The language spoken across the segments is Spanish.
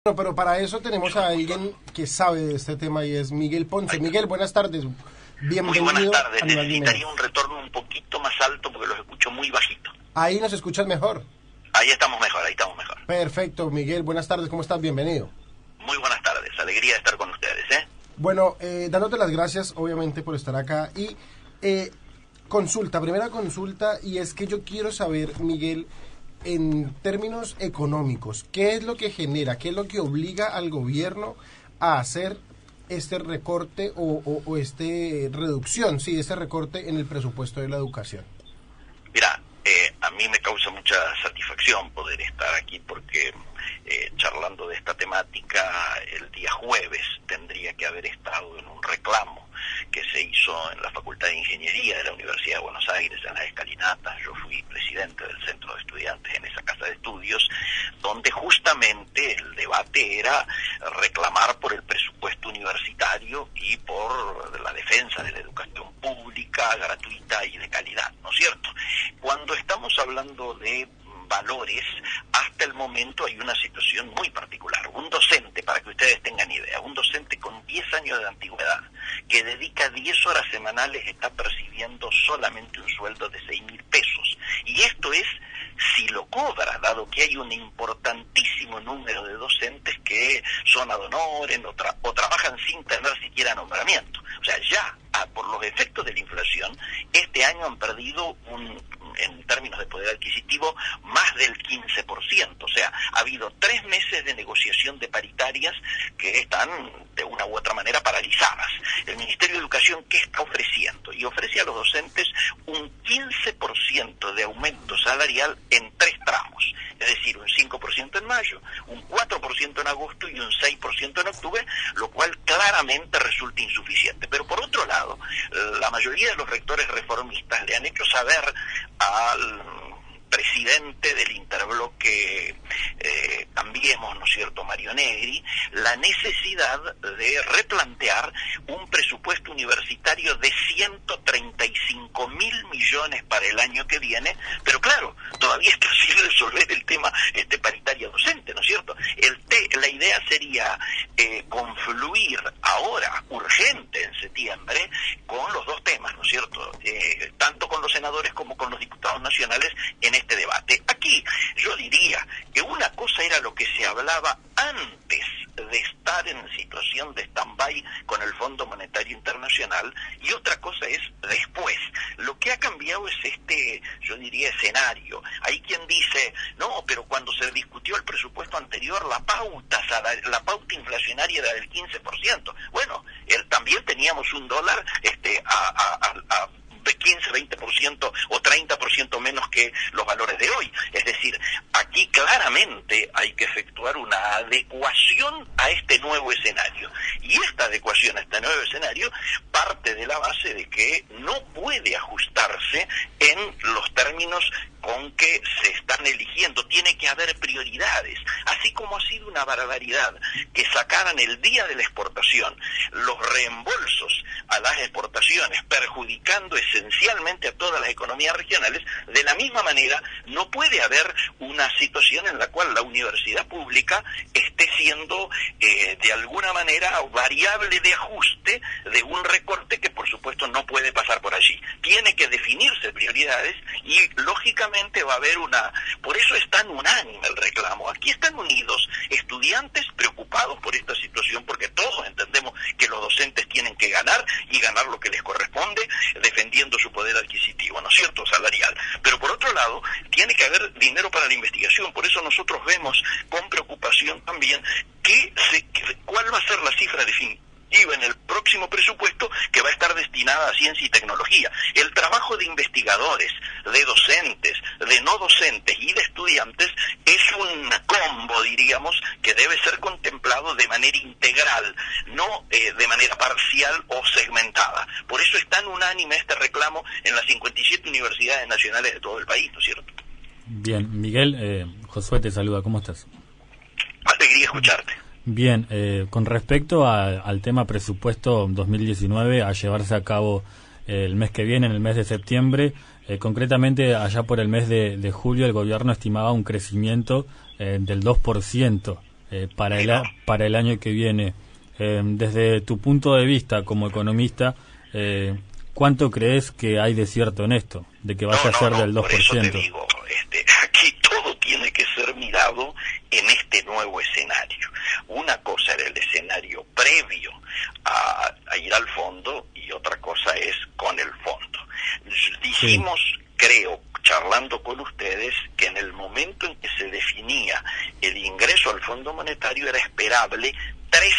Bueno, pero para eso tenemos a alguien que sabe de este tema y es Miguel Ponce. Miguel, buenas tardes. Muy buenas Bienvenido tardes. a Animal Necesitaría Dinero. un retorno un poquito más alto porque los escucho muy bajito. Ahí nos escuchas mejor. Ahí estamos mejor, ahí estamos mejor. Perfecto, Miguel, buenas tardes, ¿cómo estás? Bienvenido. Muy buenas tardes, alegría de estar con ustedes, ¿eh? Bueno, dándote las gracias, obviamente, por estar acá. Y primera consulta, y es que yo quiero saber, Miguel, en términos económicos, ¿qué es lo que genera, qué es lo que obliga al gobierno a hacer este recorte o este reducción, sí, este recorte en el presupuesto de la educación? Mira, a mí me causa mucha satisfacción poder estar aquí porque charlando de esta temática el día jueves tendría que haber estado en un reclamo que se hizo en la Facultad de Ingeniería de la Universidad de Buenos Aires, en las escalinatas. Yo fui presidente del Centro de Estudiantes en esa casa de estudios, donde justamente el debate era reclamar por el presupuesto universitario y por la defensa de la educación pública, gratuita y de calidad, ¿no es cierto? Cuando estamos hablando de valores, hasta el momento hay una situación muy particular. Un docente, para que ustedes tengan idea, un docente con 10 años de antigüedad, que dedica 10 horas semanales, está percibiendo solamente un sueldo de 6.000 pesos. Y esto es si lo cobra, dado que hay un importantísimo número de docentes que son ad honorem o trabajan sin tener siquiera nombramiento. O sea, ya por los efectos de la inflación, este año han perdido en términos de poder adquisitivo, más del 15%. O sea, ha habido 3 meses de negociación de paritarias que están de una u otra manera paralizadas. El Ministerio de Educación, ¿qué está ofreciendo? Y ofrece a los docentes un 15% de aumento salarial en 3 tramos. Es decir, un 5% en mayo, un 4% en agosto y un 6% en octubre, lo cual claramente resulta insuficiente. Pero por otro lado, la mayoría de los rectores reformistas le han hecho saber al presidente del interbloque Cambiemos, ¿no es cierto?, Mario Negri, la necesidad de replantear un presupuesto universitario de 135.000 millones para el año que viene, pero claro, todavía está sin resolver el tema paritaria docente, ¿no es cierto? La idea sería confluir ahora, urgente en septiembre, con los dos temas, ¿no es cierto?, tanto con los senadores como con los diputados nacionales en este debate. Aquí yo diría que una cosa era lo que se hablaba antes de estar en situación de stand-by con el Fondo Monetario Internacional y otra cosa es después. Lo que ha cambiado es yo diría, escenario. Hay quien dice, no, pero cuando se discutió el presupuesto anterior, la pauta inflacionaria era del 15%. Bueno, también teníamos un dólar de 15, 20% o 30% menos que los valores de hoy. Es decir, aquí claramente hay que efectuar una adecuación a este nuevo escenario. Y esta adecuación a este nuevo escenario parte de la base de que no puede ajustarse en los términos con que se están eligiendo. Tiene que haber prioridades. Así como ha sido una barbaridad que sacaran el día de la exportación los reembolsos a las exportaciones, perjudicando esencialmente a todas las economías regionales, de la misma manera no puede haber una situación en la cual la universidad pública esté siendo de alguna manera variable de ajuste de un recorte que por supuesto no puede pasar por allí. Tiene que definirse prioridades y lógicamente va a haber por eso es tan unánime el reclamo. Aquí están unidos estudiantes preocupados por esta situación porque todos entendemos que los docentes tienen que ganar y ganar lo que les corresponde defendiendo su poder adquisitivo, ¿no es cierto?, salarial. Pero por otro lado, tiene que haber dinero para la investigación. Por eso nosotros vemos con preocupación también cuál va a ser la cifra definitiva en el próximo presupuesto que va a estar destinada a ciencia y tecnología. El trabajo de investigadores, de docentes, de no docentes y de estudiantes es un combo, diríamos, que debe ser contemplado de manera integral, no de manera parcial o segmentada. Por eso es tan unánime este reclamo en las 57 universidades nacionales de todo el país, ¿no es cierto? Bien, Miguel, Josué te saluda, ¿cómo estás? Alegría escucharte. Bien, con respecto al tema presupuesto 2019 a llevarse a cabo el mes que viene, en el mes de septiembre, concretamente allá por el mes de julio el gobierno estimaba un crecimiento del 2% para el año que viene. Desde tu punto de vista como economista, ¿cuánto crees que hay de cierto en esto? De que vaya a ser del 2%. Por eso te digo, aquí todo tiene que ser mirado en este nuevo escenario. Una cosa era el escenario previo a ir al fondo y otra cosa es con el fondo. Dijimos, creo, charlando con ustedes, que en el momento en que se definía el ingreso al Fondo Monetario era esperable 3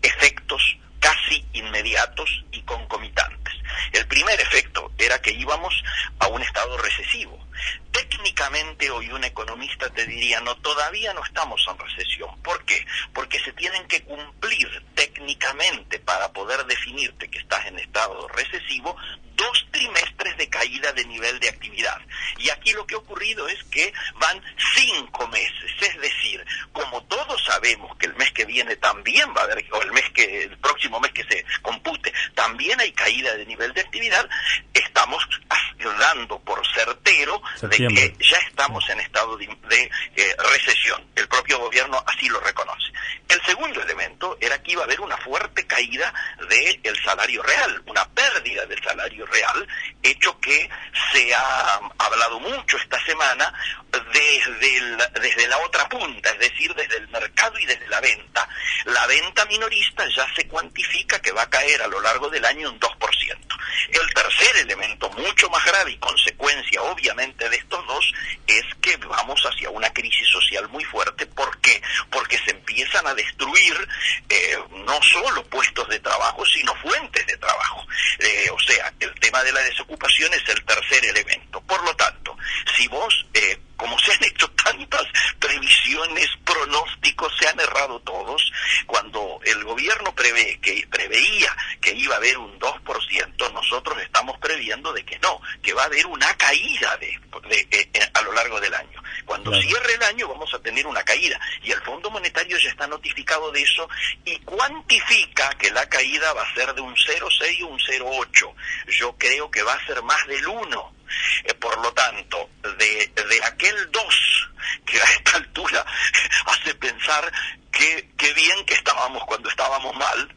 efectos casi inmediatos y concomitantes. El primer efecto era que íbamos a un estado recesivo. Técnicamente hoy un economista te diría, no, todavía no estamos en recesión. ¿Por qué? Porque se tienen que cumplir técnicamente para poder definirte que estás en estado recesivo 2 trimestres de caída de nivel de actividad. Y aquí lo que ha ocurrido es que van 5 meses, es decir, como todos sabemos que el mes que viene también va a haber, o el próximo mes que se compute, también hay caída de nivel de actividad, estamos dando por certero de que ya estamos en estado de recesión. El propio gobierno así lo reconoce. El segundo elemento era que iba a haber una fuerte caída del salario real, una pérdida del salario real, hecho que se ha hablado mucho esta semana desde la otra punta, es decir, desde el mercado y desde la venta. La venta minorista ya se cuantifica que va a caer a lo largo del año un 2%. El tercer elemento, mucho más grave y consecuencia obviamente de estos dos, es que vamos hacia una crisis social muy fuerte. ¿Por qué? Porque se empiezan a destruir no solo puestos de trabajo, sino fuentes de trabajo. O sea, el tema de la desocupación es el tercer elemento. Por lo tanto, si vos, como se han hecho tantas previsiones, pronósticos, se han errado todos, cuando el gobierno preveía que iba a haber un 2%, nosotros estamos previendo de que no, que va a haber una caída a lo largo del año. Cuando cierre el año vamos a tener una caída, y el Fondo Monetario ya está notificado de eso y cuantifica que la caída va a ser de un 0,6 o un 0,8. Yo creo que va a ser más del 1. Por lo tanto, de aquel 2 que a esta altura hace pensar qué bien que estábamos cuando estábamos mal,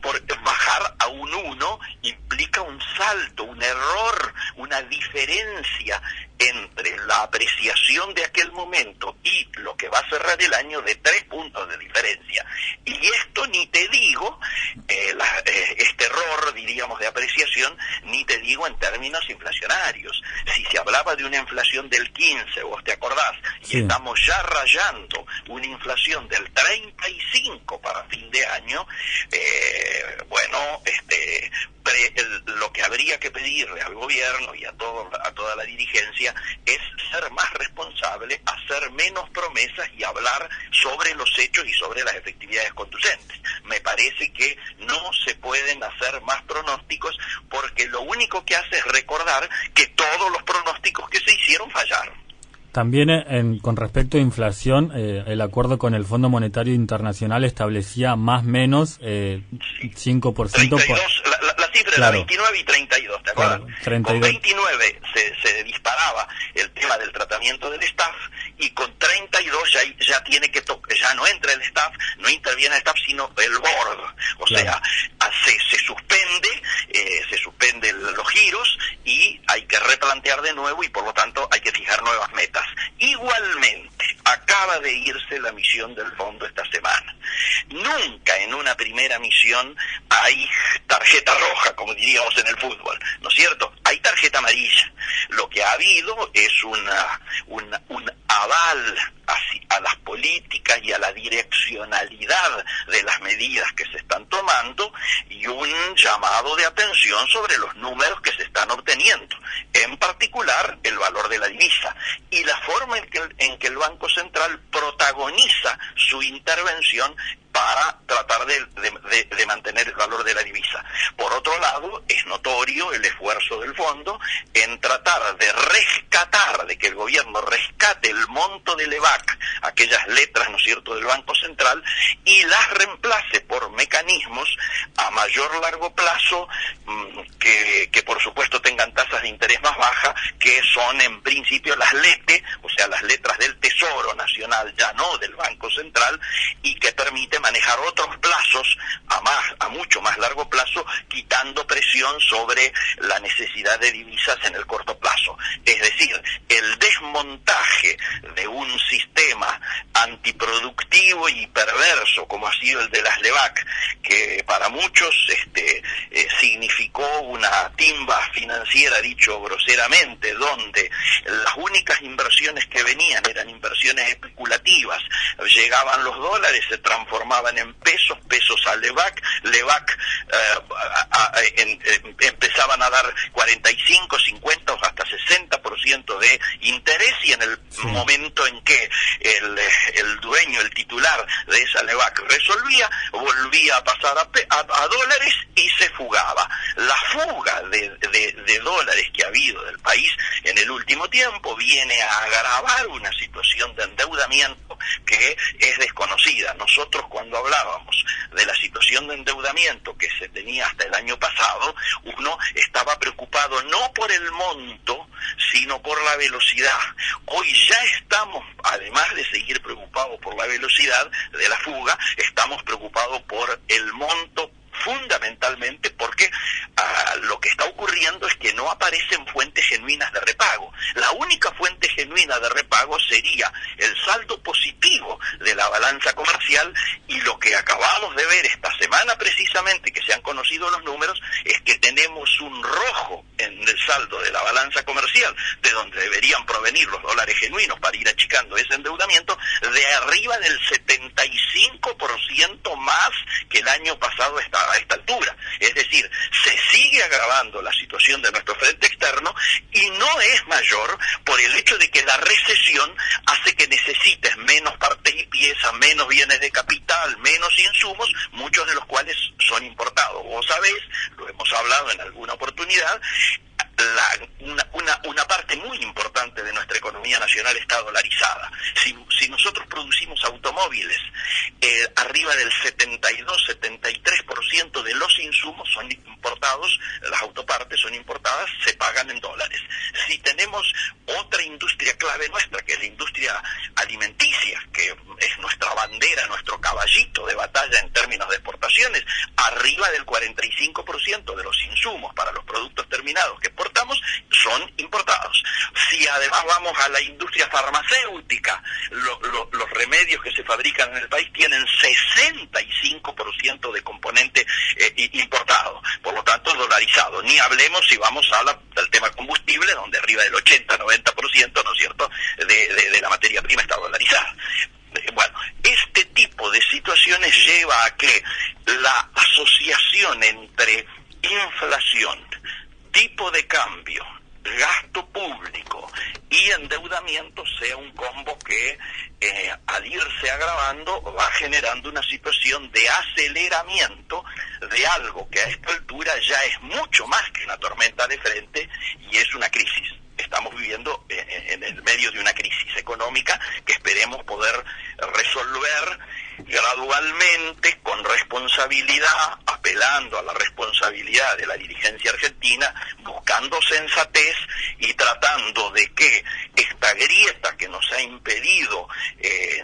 porque bajar a un 1 implica un salto, un error, una diferencia entre la apreciación de aquel momento y lo que va a cerrar el año de 3 puntos de diferencia. Y esto ni te digo, este error, diríamos, de apreciación, ni te digo en términos inflacionarios. Si se hablaba de una inflación del 15, vos te acordás, y estamos ya rayando una inflación del 35 para fin de año, lo que habría que pedirle al gobierno y a toda la dirigencia es ser más responsable, hacer menos promesas y hablar sobre los hechos y sobre las efectividades conducentes. Me parece que no se pueden hacer más pronósticos, porque lo único que hace es recordar que todos los pronósticos que se hicieron fallaron. También con respecto a inflación, el acuerdo con el Fondo Monetario Internacional establecía más o menos 5%. 32, la cifra era 29 y 32, ¿te acuerdas? Claro, 32. Con 29 se disparaba el tema del tratamiento del staff, y con 32 ya tiene que ya no entra el staff, no interviene el staff, sino el board. O sea, se suspenden los giros y hay que replantear de nuevo, y por lo tanto hay que fijar nuevas metas. Igualmente, acaba de irse la misión del fondo esta semana. Nunca en una primera misión hay tarjeta roja, como diríamos en el fútbol, ¿no es cierto? Hay tarjeta amarilla. Lo que ha habido es un aval a las políticas y a la direccionalidad de las medidas que se están tomando, y un llamado de atención sobre los números que se están obteniendo, en particular el valor de la divisa y la forma en que el Banco Central protagoniza su intervención para tratar de mantener el valor de la divisa. Por otro lado, es notorio el esfuerzo del fondo en tratar de rescatar, de que el gobierno rescate el monto del EVAC, aquellas letras, ¿no es cierto?, del Banco Central, y las reemplace por mecanismos a mayor largo plazo, que por supuesto tengan tasas de interés más bajas, que son en principio las LETE, o sea, las letras del Tesoro Nacional, ya no del Banco Central, y que permite manejar otros plazos a mucho más largo plazo, quitando presión sobre la necesidad de divisas en el corto plazo. Es decir, el desmontaje de un sistema antiproductivo y perverso como ha sido el de las LEVAC, que para muchos significó una timba financiera, dicho groseramente, donde las únicas inversiones que venían eran inversiones especulativas, llegaban los dólares, se transformaban en pesos, pesos a LEVAC, LEVAC empezaban a dar 45, 50 o hasta 60% de interés, y en el momento en que el dueño, el titular de esa LEVAC resolvía, volvía a pasar a dólares y se fugaba. La fuga de dólares que ha habido del país en el último tiempo viene a agravar una situación de endeudamiento que es desconocida. Nosotros, cuando hablábamos de la situación de endeudamiento que se tenía hasta el año pasado, uno estaba preocupado no por el monto, sino por la velocidad. Hoy ya estamos, además de seguir preocupados por la velocidad de la fuga, estamos preocupados por el monto, fundamentalmente porque lo que está ocurriendo es que no aparecen fuentes genuinas de repago. La única fuente genuina de repago sería el saldo positivo de la balanza comercial, y lo que acabamos de ver esta semana precisamente, que se han conocido los números, es que tenemos un rojo en el saldo de la balanza comercial, de donde deberían provenir los dólares genuinos para ir achicando ese endeudamiento, de arriba del 75% más que el año pasado a esta altura. Es decir, se sigue agravando la situación de nuestro frente externo, y no es mayor por el hecho de que la recesión hace que necesites menos partes y piezas, menos bienes de capital, menos insumos, muchos de los cuales son importados. Vos sabés, lo hemos hablado en alguna oportunidad, una parte muy importante de nuestra economía nacional está dolarizada. Si nosotros producimos automóviles, arriba del 72-73% de los insumos son importados, las autopartes son importadas, se pagan en dólares. Si tenemos otra industria clave nuestra, que es la industria alimenticia, que es nuestra bandera, nuestro caballito de batalla en términos de exportaciones, arriba del 45% de los insumos para los productos terminados que exportamos son importados. Si además vamos a la industria farmacéutica, los remedios que se fabrican en el país tienen 65% de componente importado, por lo tanto dolarizado. Ni hablemos si vamos al tema combustible, donde arriba del 80-90%, ¿no es cierto?, de la materia prima está dolarizada. Bueno, este tipo de situaciones lleva a que la asociación entre inflación, tipo de cambio, gasto público y endeudamiento sea un combo que al irse agravando va generando una situación de aceleramiento de algo que a esta altura ya es mucho más que una tormenta de frente, y es una crisis. Estamos viviendo en el medio de una crisis económica que esperemos poder resolver gradualmente, con responsabilidad, apelando a la responsabilidad de la dirigencia argentina, buscando sensatez y tratando de que esta grieta que nos ha impedido,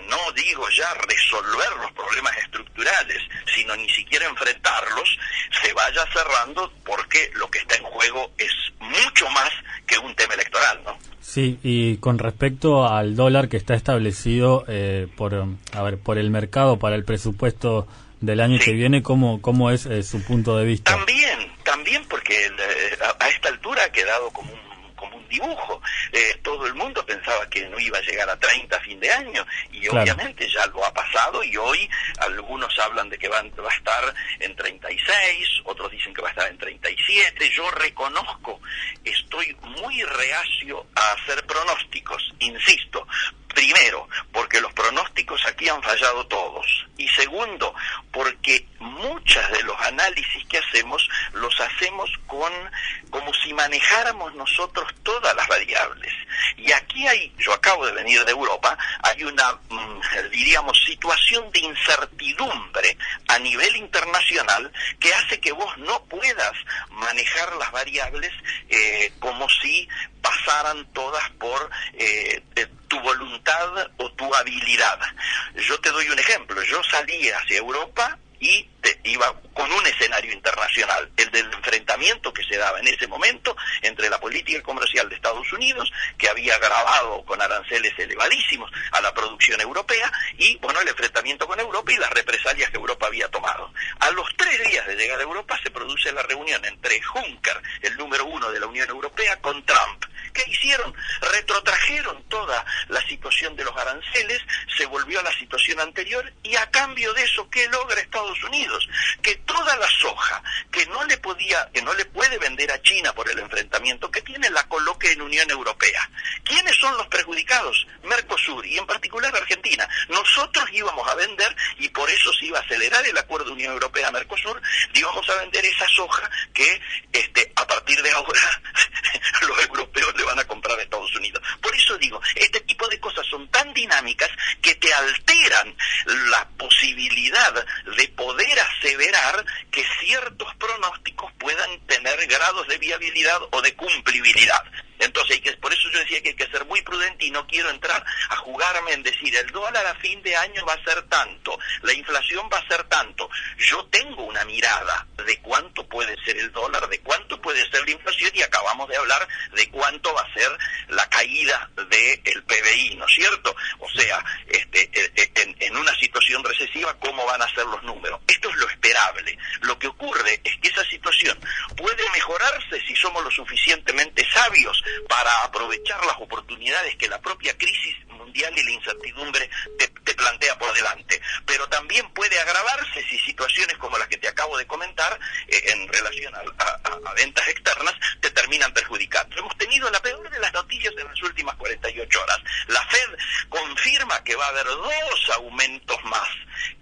no digo ya resolver los problemas estructurales, sino ni siquiera enfrentarlos, se vaya cerrando, porque lo que está en juego es mucho más que un tema electoral, ¿no? Sí, y con respecto al dólar que está establecido por el mercado para el presupuesto del año que viene, ¿cómo es su punto de vista? También porque a esta altura ha quedado como un dibujo. Todo el mundo pensaba que no iba a llegar a 30 a fin de año, y claro, obviamente ya lo ha pasado, y hoy algunos hablan de que va a estar en 36, otros dicen que va a estar en 37. Yo reconozco, estoy muy reacio a hacer pronósticos, insisto, primero, porque los pronósticos aquí han fallado todos, y segundo, porque muchos de los análisis que hacemos los hacemos como si manejáramos nosotros todas las variables. Y aquí yo acabo de venir de Europa, hay una, diríamos, situación de incertidumbre a nivel internacional que hace que vos no puedas manejar las variables como si pasaran todas por tu voluntad o tu habilidad. Yo te doy un ejemplo. Yo salí hacia Europa y iba con un escenario internacional, el del enfrentamiento que se daba en ese momento entre la política comercial de Estados Unidos, que había agravado con aranceles elevadísimos a la producción europea, y bueno, el enfrentamiento con Europa y las represalias que Europa había tomado. A los 3 días de llegar a Europa se produce la reunión entre Juncker, el número 1 de la Unión Europea, con Trump. ¿Qué hicieron? Retrotrajeron toda la situación de los aranceles, se volvió a la situación anterior, y a cambio de eso, ¿qué logra Estados Unidos? Que toda la soja que no le puede vender a China por el enfrentamiento que tiene, la coloque en Unión Europea. ¿Quiénes son los perjudicados? Mercosur, y en particular Argentina. Nosotros íbamos a vender, y por eso se iba a acelerar el acuerdo Unión Europea-Mercosur, íbamos a vender esa soja que a partir de ahora los europeos le van a comprar a Estados Unidos. Por eso digo, este tipo de cosas son tan dinámicas que te alteran la posibilidad de poder aseverar que ciertos pronósticos puedan tener grados de viabilidad o de cumplibilidad. Entonces, por eso yo decía que hay que ser muy prudente, y no quiero entrar a jugarme en decir el dólar a fin de año va a ser tanto, la inflación va a ser tanto. Yo tengo una mirada de cuánto puede ser el dólar, de cuánto puede ser la inflación, y acabamos de hablar de cuánto va a ser la caída del PBI, ¿no es cierto? O sea, en una situación recesiva, ¿cómo van a ser los números? Esto es lo esperable. Lo que ocurre es que esa situación puede mejorarse si somos lo suficientemente sabios para aprovechar las oportunidades que la propia crisis mundial y la incertidumbre te plantea por delante. Pero también puede agravarse si situaciones como las que te acabo de comentar en relación a ventas externas te terminan perjudicando. Hemos tenido la peor de las noticias en las últimas 48 horas. La Fed confirma que va a haber 2 aumentos más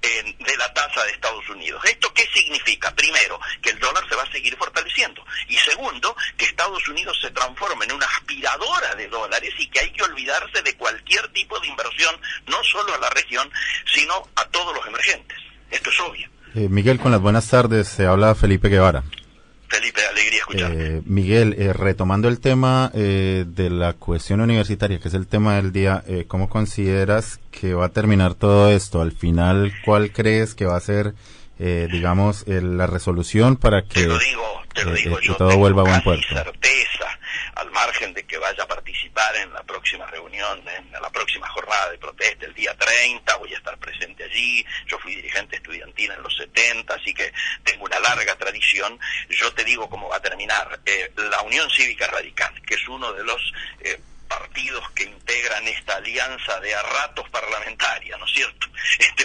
de la tasa de Estados Unidos. ¿Esto qué significa? Primero, que el dólar se va a seguir fortaleciendo, y segundo, que Estados Unidos se transforma en una aspiradora de dólares, y que hay que olvidarse de cualquier tipo de inversión, no solo a la región, sino a todos los emergentes. Esto es obvio. Miguel, con las buenas tardes, se habla Felipe Guevara. Felipe, alegría escucharte. Miguel, retomando el tema de la cuestión universitaria, que es el tema del día, ¿cómo consideras que va a terminar todo esto? Al final, ¿cuál crees que va a ser, digamos, la resolución para que te lo digo, yo todo vuelva a buen puerto? Certeza, al margen de que vaya a participar en la próxima reunión, en la próxima jornada de protesta, el día 30, voy a estar presente allí. Yo fui dirigente estudiantil en los 70, así que tengo una larga tradición. Yo te digo cómo va a terminar. La Unión Cívica Radical, que es uno de los partidos que integran esta alianza de a ratos parlamentaria, ¿no es cierto?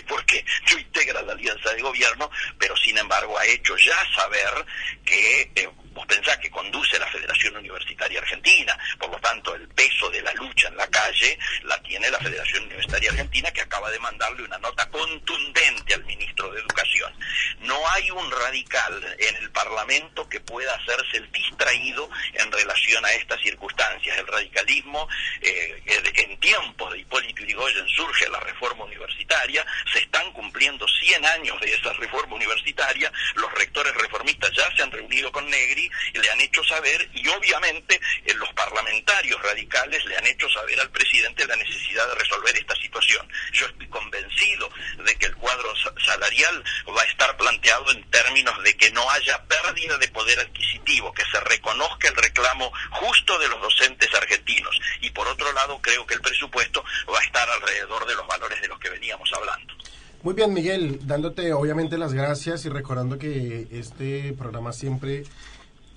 Porque no integra la alianza de gobierno, pero sin embargo ha hecho ya saber que vos pensás que conduce la Federación Universitaria Argentina, por lo tanto el peso de la lucha en la calle la tiene la Federación Universitaria Argentina, que acaba de mandarle una nota contundente al ministro de Educación. No hay un radical en el Parlamento que pueda hacerse el distraído en relación a estas circunstancias. El radicalismo, en tiempos de Hipólito Yrigoyen surge la reforma universitaria, se están cumpliendo 100 años de esa reforma universitaria, los rectores reformistas ya se han reunido con Negri y le han hecho saber, y obviamente los parlamentarios radicales le han hecho saber al presidente la necesidad de resolver esta situación. Yo estoy convencido de que el cuadro salarial va a estar planteado en términos de que no haya pérdida de poder adquisitivo, que se reconozca el reclamo justo de los docentes argentinos, y por otro lado creo que el presupuesto va a estar alrededor de los valores de los que veníamos hablando. Muy bien, Miguel, dándote obviamente las gracias y recordando que este programa siempre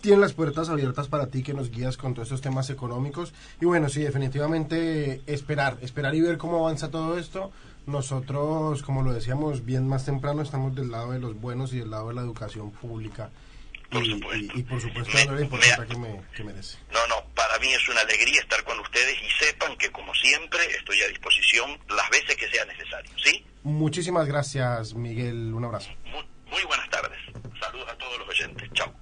tiene las puertas abiertas para ti, que nos guías con todos estos temas económicos. Y bueno, sí, definitivamente esperar y ver cómo avanza todo esto. Nosotros, como lo decíamos bien más temprano, estamos del lado de los buenos y del lado de la educación pública. Por supuesto. Y por supuesto, dándole la importancia que merece. No, para mí es una alegría estar con ustedes y sepan que, como siempre, estoy a disposición las veces que sea necesario, ¿sí? Muchísimas gracias, Miguel. Un abrazo. Muy buenas tardes. Saludos a todos los oyentes. Chao.